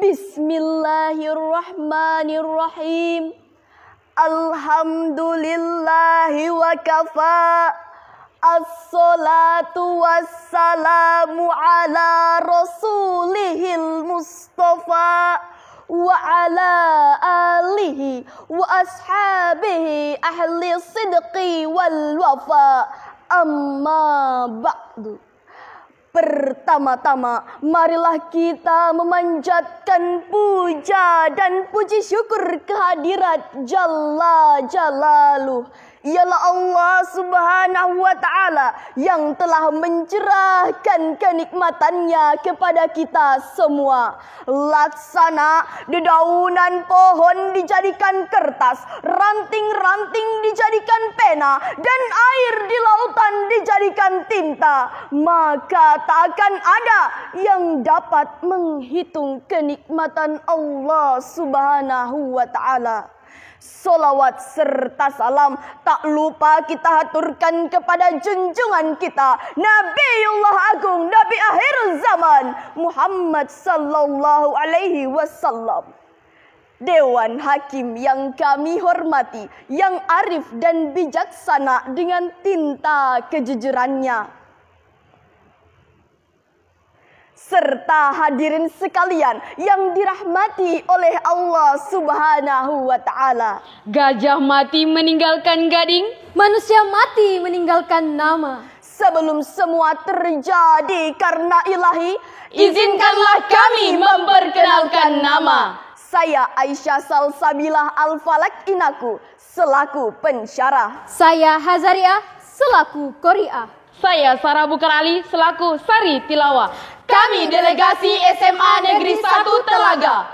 Bismillahirrahmanirrahim. Alhamdulillahi wa kafa. As-salatu wassalamu ala rasulihil mustafa wa ala alihi wa ashabihi ahli sidqi wal wafa. Amma ba'du. Pertama-tama, marilah kita memanjatkan puja dan puji syukur kehadirat Jalla Jalaluh. Ialah Allah Subhanahu wa Ta'ala yang telah mencerahkan kenikmatannya kepada kita semua. Laksana dedaunan pohon dijadikan kertas, ranting-ranting dijadikan pena, dan air di lautan dijadikan tinta. Maka tak akan ada yang dapat menghitung kenikmatan Allah Subhanahu wa Ta'ala. Salawat serta salam tak lupa kita haturkan kepada junjungan kita, Nabiullah Agung, Nabi akhir zaman, Muhammad sallallahu alaihi wasallam. Dewan Hakim yang kami hormati, yang arif dan bijaksana dengan tinta kejujurannya, serta hadirin sekalian yang dirahmati oleh Allah Subhanahu wa Ta'ala. Gajah mati meninggalkan gading, manusia mati meninggalkan nama. Sebelum semua terjadi karena ilahi, izinkanlah kami memperkenalkan nama. Saya Aisyah Salsabilah Al-Falak Inaku selaku pensyarah. Saya Hazariah selaku qori'ah. Saya Sarah Bukar Ali selaku Sari Tilawah. Kami delegasi SMA Negeri 1 Telaga.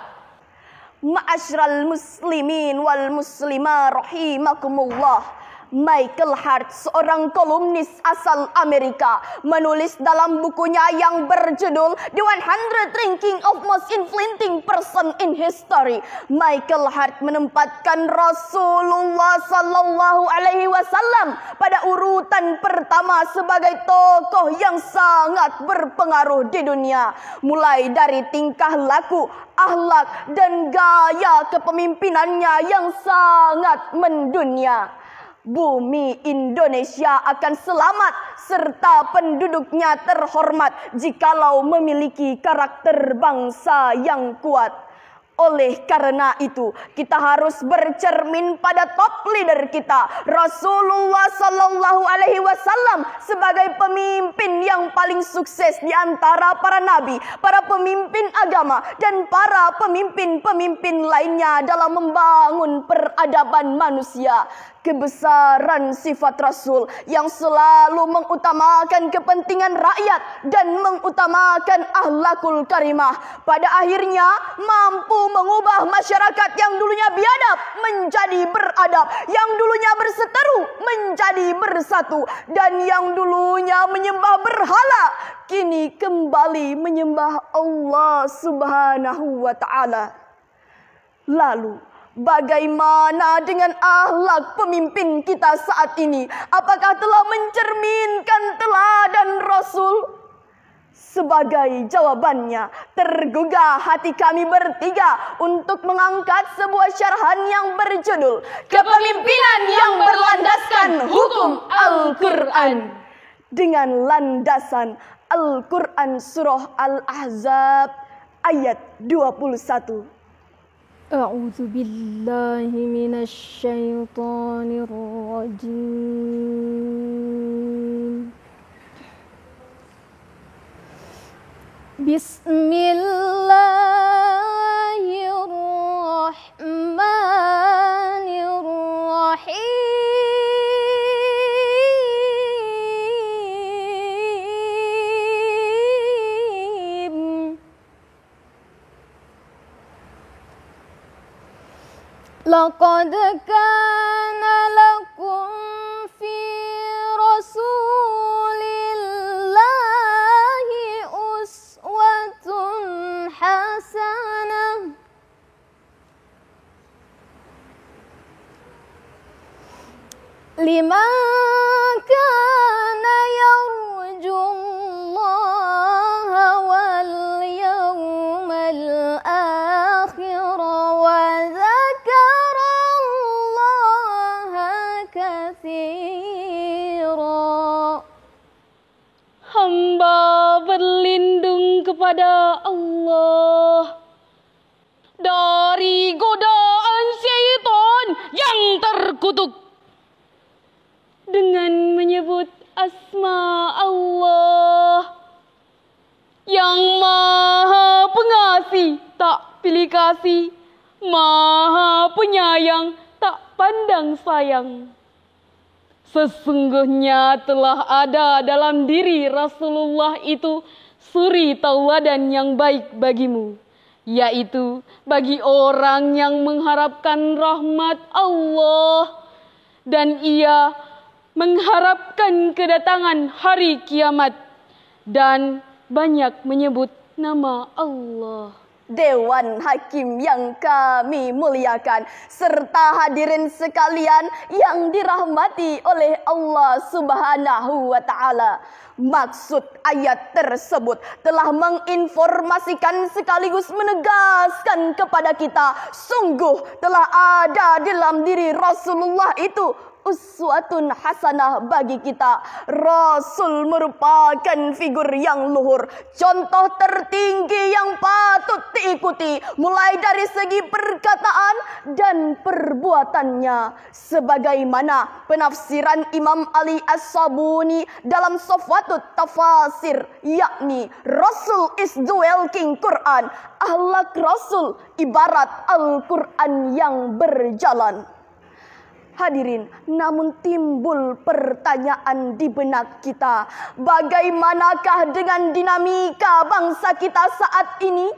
Ma'asyiral muslimin wal muslimah rahimakumullah. Michael Hart, seorang kolumnis asal Amerika, menulis dalam bukunya yang berjudul The 100 Ranking of Most Influential Person in History. Michael Hart menempatkan Rasulullah sallallahu alaihi wasallam pada urutan pertama sebagai tokoh yang sangat berpengaruh di dunia, mulai dari tingkah laku, akhlak dan gaya kepemimpinannya yang sangat mendunia. Bumi Indonesia akan selamat serta penduduknya terhormat jikalau memiliki karakter bangsa yang kuat. Oleh karena itu, kita harus bercermin pada top leader kita, Rasulullah sallallahu alaihi wasallam, sebagai pemimpin yang paling sukses di antara para nabi, para pemimpin agama, dan para pemimpin-pemimpin lainnya dalam membangun peradaban manusia. Kebesaran sifat Rasul yang selalu mengutamakan kepentingan rakyat dan mengutamakan akhlakul karimah, pada akhirnya mampu mengubah masyarakat yang dulunya biadab menjadi beradab, yang dulunya berseteru menjadi bersatu, dan yang dulunya menyembah berhala kini kembali menyembah Allah Subhanahu wa Ta'ala. Lalu, bagaimana dengan akhlak pemimpin kita saat ini? Apakah telah mencerminkan teladan Rasul? Sebagai jawabannya, tergugah hati kami bertiga untuk mengangkat sebuah syarahan yang berjudul Kepemimpinan yang berlandaskan Hukum Al-Quran, dengan landasan Al-Quran Surah Al-Ahzab ayat 21. A'udzu billahi minasy syaithanir rajim. Bismillahirrahmanirrahim. Laqad kana lakum fi rasulillahi uswatun hasanah liman kana yarjullaha wal yawmal akhir pilih kasih, Maha Penyayang, tak pandang sayang. Sesungguhnya telah ada dalam diri Rasulullah itu suri tauladan yang baik bagimu, yaitu bagi orang yang mengharapkan rahmat Allah dan ia mengharapkan kedatangan hari kiamat dan banyak menyebut nama Allah. Dewan Hakim yang kami muliakan, serta hadirin sekalian yang dirahmati oleh Allah Subhanahu wa Ta'ala. Maksud ayat tersebut telah menginformasikan sekaligus menegaskan kepada kita, sungguh telah ada dalam diri Rasulullah itu uswatun hasanah bagi kita. Rasul merupakan figur yang luhur, contoh tertinggi yang patut diikuti, mulai dari segi perkataan dan perbuatannya. Sebagaimana penafsiran Imam Ali As-Sabuni dalam Safwatut Tafasir, yakni Rasul is the walking Quran. Akhlak Rasul ibarat Al-Quran yang berjalan. Hadirin, namun timbul pertanyaan di benak kita, bagaimanakah dengan dinamika bangsa kita saat ini?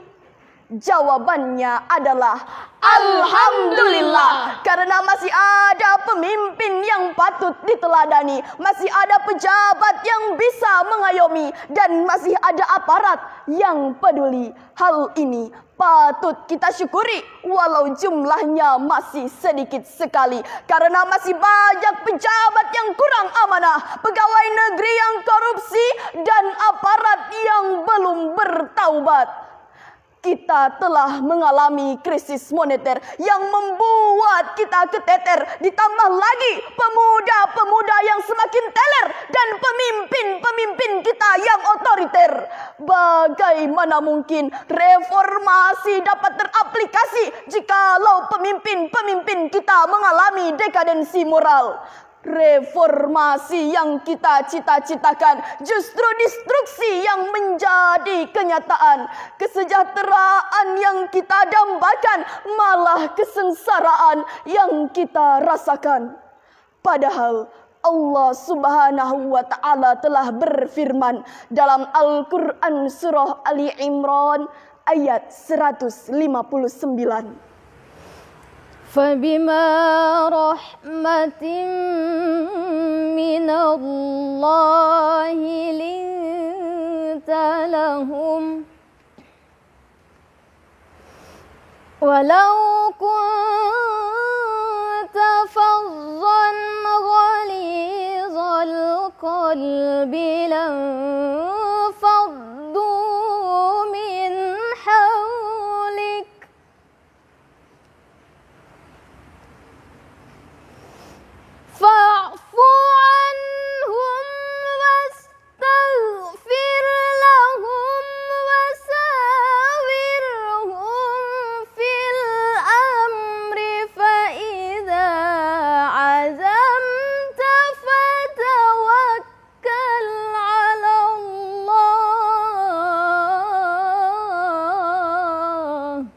Jawabannya adalah Alhamdulillah, karena masih ada pemimpin yang patut diteladani, masih ada pejabat yang bisa mengayomi, dan masih ada aparat yang peduli. Hal ini patut kita syukuri walau jumlahnya masih sedikit sekali, karena masih banyak pejabat yang kurang amanah, pegawai negeri yang korupsi, dan aparat yang belum bertaubat. Kita telah mengalami krisis moneter yang membuat kita keteter, ditambah lagi pemuda-pemuda yang semakin teler dan pemimpin-pemimpin kita yang otoriter. Bagaimana mungkin reformasi dapat teraplikasi jikalau pemimpin-pemimpin kita mengalami dekadensi moral? Reformasi yang kita cita-citakan justru destruksi yang menjadi kenyataan. Kesejahteraan yang kita dambakan malah kesengsaraan yang kita rasakan. Padahal Allah Subhanahu wa Ta'ala telah berfirman dalam Al-Quran surah Ali Imran ayat 159. فبما رحمة من الله لنت لهم ولو كنت فظا غليظ القلب لانفضوا من حولك فاعف عنهم واستغفر لهم وساورهم في الأمر فإذا عزمت فتوكل على الله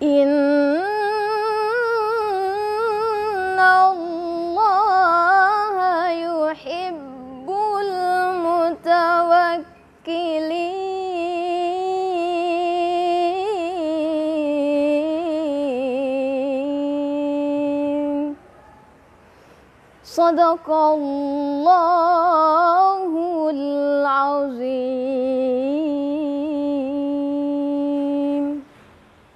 إن الله يحب المتوكلين صدق الله العظيم.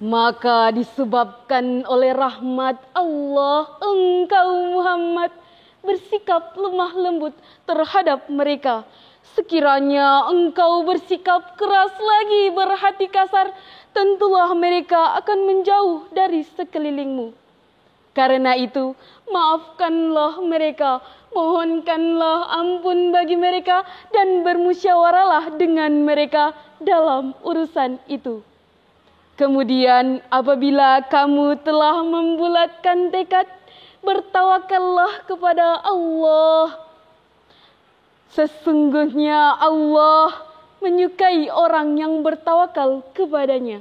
Maka disebabkan oleh rahmat Allah, engkau Muhammad bersikap lemah lembut terhadap mereka. Sekiranya engkau bersikap keras lagi, berhati kasar, tentulah mereka akan menjauh dari sekelilingmu. Karena itu, maafkanlah mereka, mohonkanlah ampun bagi mereka, dan bermusyawaralah dengan mereka dalam urusan itu. Kemudian apabila kamu telah membulatkan tekad, bertawakallah kepada Allah. Sesungguhnya Allah menyukai orang yang bertawakal kepadanya.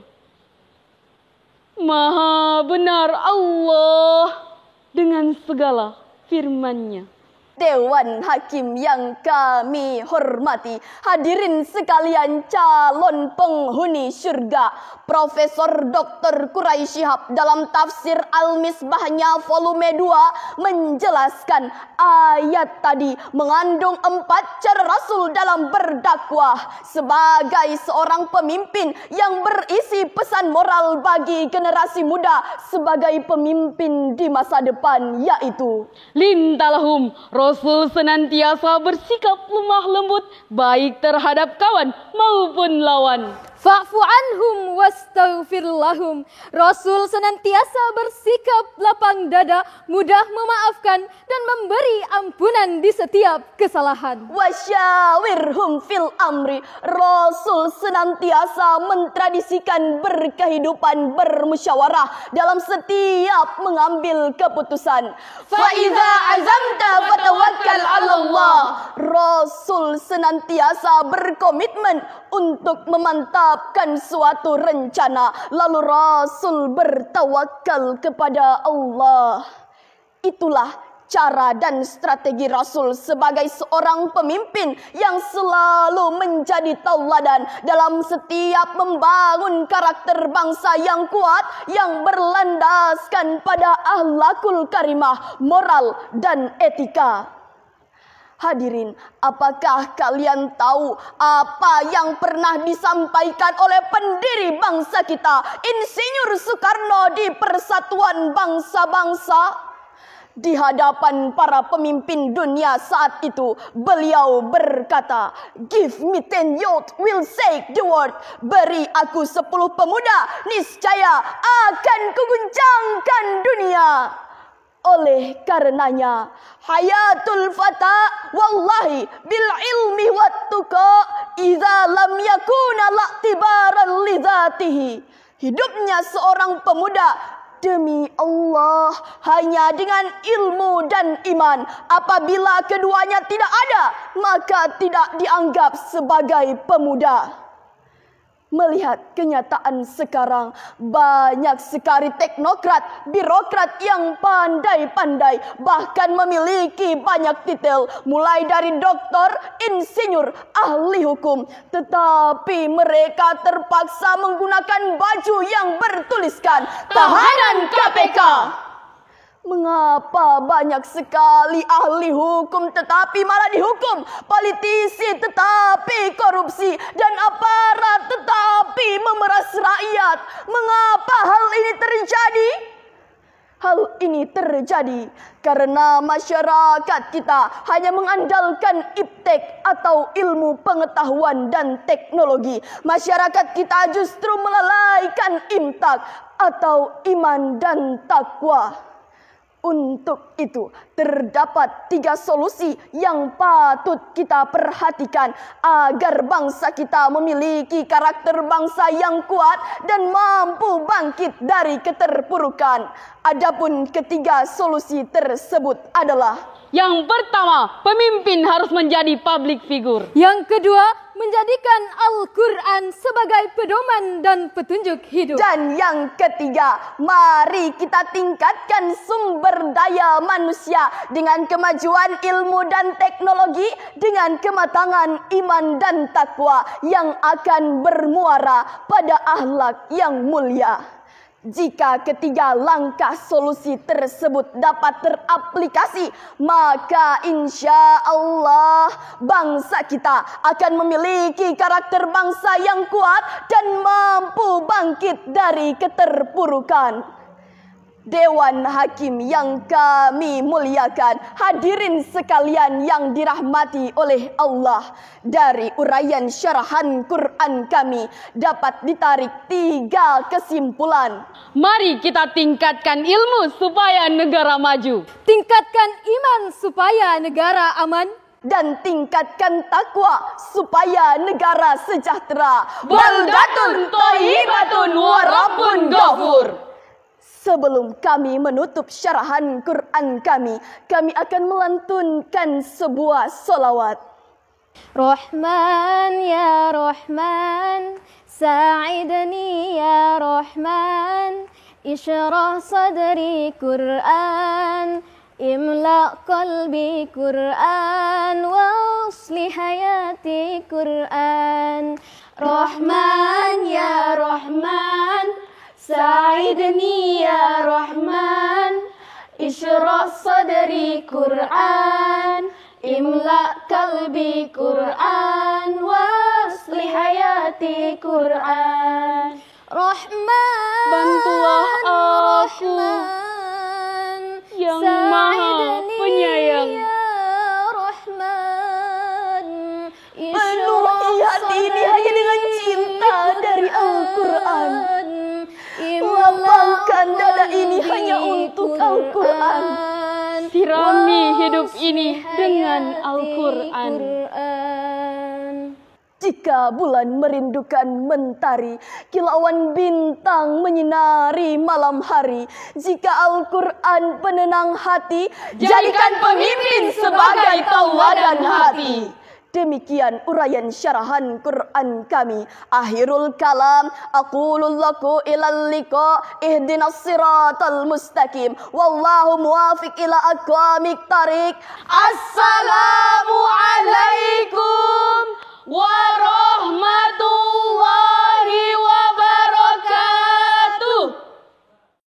Maha benar Allah dengan segala firman-Nya. Dewan Hakim yang kami hormati, hadirin sekalian calon penghuni surga, Profesor Dr. Quraisy Shihab dalam tafsir Al-Misbahnya volume 2 menjelaskan ayat tadi mengandung 4 cara Rasul dalam berdakwah sebagai seorang pemimpin yang berisi pesan moral bagi generasi muda sebagai pemimpin di masa depan, yaitu Lintalahum, Rasul senantiasa bersikap lemah lembut baik terhadap kawan maupun lawan. Fa'fu anhum wastaghfir lahum. Rasul senantiasa bersikap lapang dada, mudah memaafkan dan memberi ampunan di setiap kesalahan. wasyawirhum fil amri. Rasul senantiasa mentradisikan berkehidupan bermusyawarah dalam setiap mengambil keputusan. Fa iza azamta fatawakkal 'ala Allah. Rasul senantiasa berkomitmen untuk memantapkan suatu rencana, lalu Rasul bertawakal kepada Allah. Itulah cara dan strategi Rasul sebagai seorang pemimpin yang selalu menjadi tauladan dalam setiap membangun karakter bangsa yang kuat, yang berlandaskan pada akhlakul karimah, moral dan etika. Hadirin, apakah kalian tahu apa yang pernah disampaikan oleh pendiri bangsa kita, Insinyur Soekarno, di Persatuan Bangsa-Bangsa? Di hadapan para pemimpin dunia saat itu, beliau berkata, "Give me 10 youth, will shake the world." Beri aku 10 pemuda, niscaya akan kuguncangkan dunia. Oleh karenanya, hayatul fata wallahi bil ilmi wat tuqa idza lam yakuna la'tibaran li dzatihi. Hidupnya seorang pemuda demi Allah hanya dengan ilmu dan iman. Apabila keduanya tidak ada, maka tidak dianggap sebagai pemuda. Melihat kenyataan sekarang, banyak sekali teknokrat, birokrat yang pandai-pandai, bahkan memiliki banyak titel, mulai dari doktor, insinyur, ahli hukum. Tetapi mereka terpaksa menggunakan baju yang bertuliskan tahanan KPK. Mengapa banyak sekali ahli hukum tetapi malah dihukum, politisi tetapi korupsi, dan aparat tetapi memeras rakyat? Mengapa hal ini terjadi? Hal ini terjadi karena masyarakat kita hanya mengandalkan iptek atau ilmu pengetahuan dan teknologi. Masyarakat kita justru melalaikan imtak atau iman dan takwa. Untuk itu, terdapat 3 solusi yang patut kita perhatikan agar bangsa kita memiliki karakter bangsa yang kuat dan mampu bangkit dari keterpurukan. Adapun ketiga solusi tersebut adalah: Yang pertama, pemimpin harus menjadi public figure. Yang kedua, menjadikan Al-Quran sebagai pedoman dan petunjuk hidup. Dan yang ketiga, mari kita tingkatkan sumber daya manusia dengan kemajuan ilmu dan teknologi, dengan kematangan iman dan takwa yang akan bermuara pada akhlak yang mulia. Jika ketiga langkah solusi tersebut dapat teraplikasi, maka insya Allah bangsa kita akan memiliki karakter bangsa yang kuat dan mampu bangkit dari keterpurukan. Dewan Hakim yang kami muliakan, hadirin sekalian yang dirahmati oleh Allah, dari uraian syarahan Quran kami dapat ditarik 3 kesimpulan. Mari kita tingkatkan ilmu supaya negara maju. Tingkatkan iman supaya negara aman. Dan tingkatkan takwa supaya negara sejahtera. Baldatun thayyibatun wa rabbun ghafur. Sebelum kami menutup syarahan Quran kami akan melantunkan sebuah solawat. Rahman ya Rahman, sa'idni ya Rahman, isyrah sadri Qur'an, imla qalbi Qur'an, waslih hayati Qur'an. Rahman ya Rahman, sa'idni ya Rahman, isyrah sadri Qur'an, imla qalbi Qur'an, waslih hayati Qur'an. Rahman, bantulah aku Rahman, yang maha sa'idni penyayang. ya Rahman, Penuhi hati ini hanya dengan cinta dari Al-Quran. Lapangkan dada ini hanya untuk Al-Quran. Sirami hidup ini dengan Al-Quran. Jika bulan merindukan mentari, kilauan bintang menyinari malam hari. Jika Al-Quran penenang hati, Jadikan pemimpin sebagai tauladan hati. Demikian uraian syarahan Quran kami. Akhirul kalam, aqulul laku ilal liqa, ihdinas siratal mustaqim. Wallahu muwafiq ila aqwamit tariq. Assalamualaikum warahmatullahi